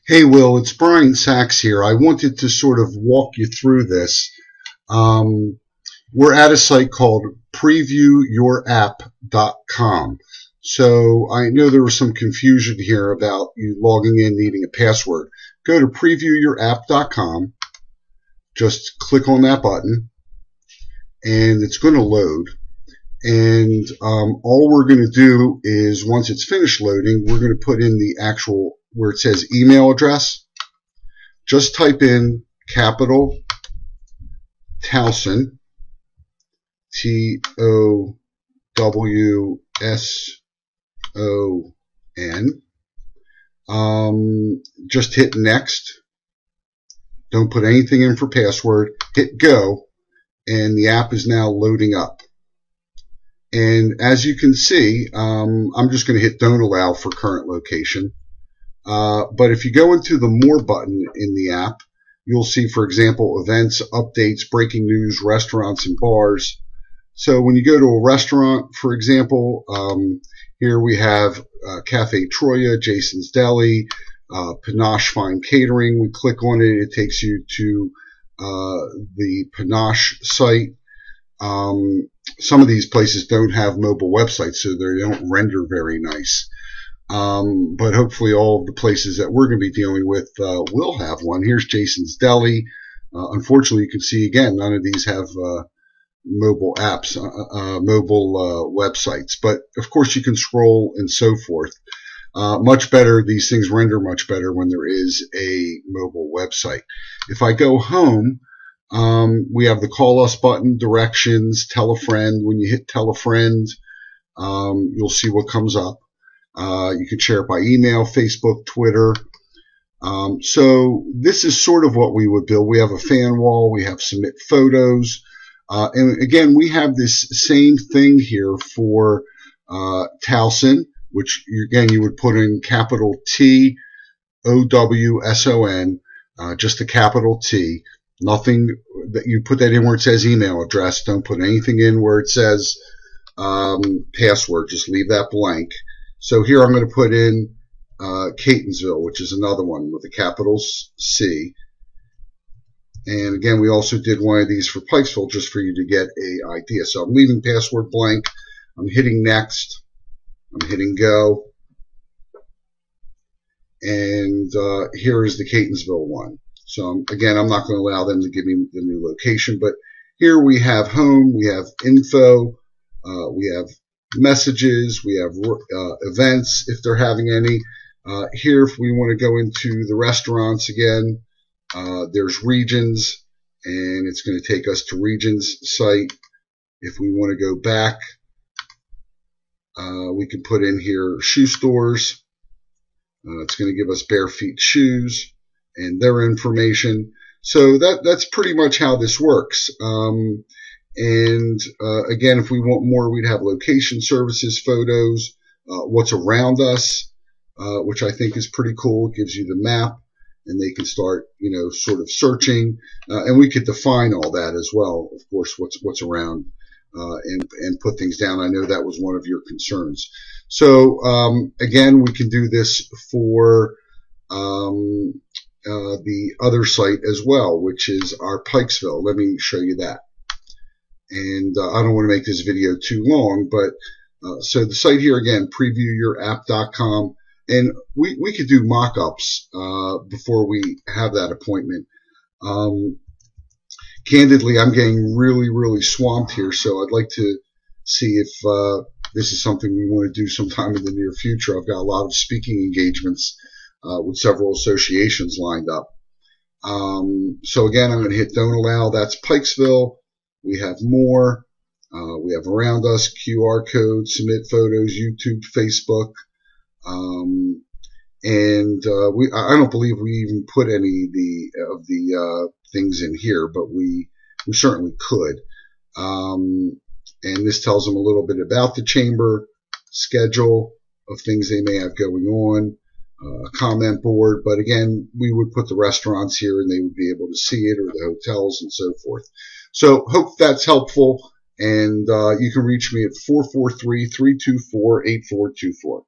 Hey Will, it's Brian Sachs here. I wanted to sort of walk you through this. Um, we're at a site called previewyourapp.com. So I know there was some confusion here about you logging in needing a password. Go to previewyourapp.com, just click on that button, and it's going to load. And all we're going to do is, once it's finished loading, we're going to put in the actual, where it says email address. Just type in capital Towson, Towson. Just hit next. Don't put anything in for password. Hit go, and the app is now loading up. And as you can see, I'm just going to hit don't allow for current location. But if you go into the more button in the app, you'll see, for example, events, updates, breaking news, restaurants, and bars. So when you go to a restaurant, for example, here we have Cafe Troya, Jason's Deli, Panache Fine Catering. We click on it, it takes you to the Panache site. Some of these places don't have mobile websites, so they don't render very nice. But hopefully all of the places that we're going to be dealing with will have one. Here's Jason's Deli. Unfortunately, you can see, again, none of these have mobile apps, mobile websites. But, of course, you can scroll and so forth. Much better, these things render much better when there is a mobile website. If I go home, we have the call us button, directions, tell a friend. When you hit tell a friend, you'll see what comes up. You can share it by email, Facebook, Twitter. So this is sort of what we would build. We have a fan wall. We have submit photos. And again, we have this same thing here for Towson, which again, you would put in capital TOWSON, just a capital T. Nothing that you put that in where it says email address. Don't put anything in where it says password. Just leave that blank. So here I'm going to put in Catonsville, which is another one with a capital C. And again, we also did one of these for Pikesville just for you to get an idea. So I'm leaving password blank. I'm hitting next. I'm hitting go. And here is the Catonsville one. So again, I'm not going to allow them to give me the new location. But here we have home. We have info. We have messages, we have events if they're having any. Here, if we want to go into the restaurants again, there's regions, and it's going to take us to regions site. If we want to go back, we can put in here shoe stores. It's going to give us bare feet shoes and their information. So that's pretty much how this works. And again, if we want more, we'd have location services, photos, what's around us, which I think is pretty cool. It gives you the map, and they can start, sort of searching. And we could define all that as well, of course, what's around, and put things down. I know that was one of your concerns. So again, we can do this for the other site as well, which is our Pikesville. Let me show you that. And I don't want to make this video too long, but so the site here again, previewyourapp.com, and we could do mock-ups before we have that appointment. Candidly, I'm getting really swamped here, so I'd like to see if this is something we want to do sometime in the near future. I've got a lot of speaking engagements with several associations lined up. So again, I'm going to hit don't allow. That's Pikesville. We have more. We have around us, QR code, submit photos, YouTube, Facebook. And I don't believe we even put any of the things in here, but we certainly could. And this tells them a little bit about the chamber, schedule of things they may have going on, a comment board. But again, we would put the restaurants here and they would be able to see it, or the hotels and so forth. So hope that's helpful, and you can reach me at 443-324-8424.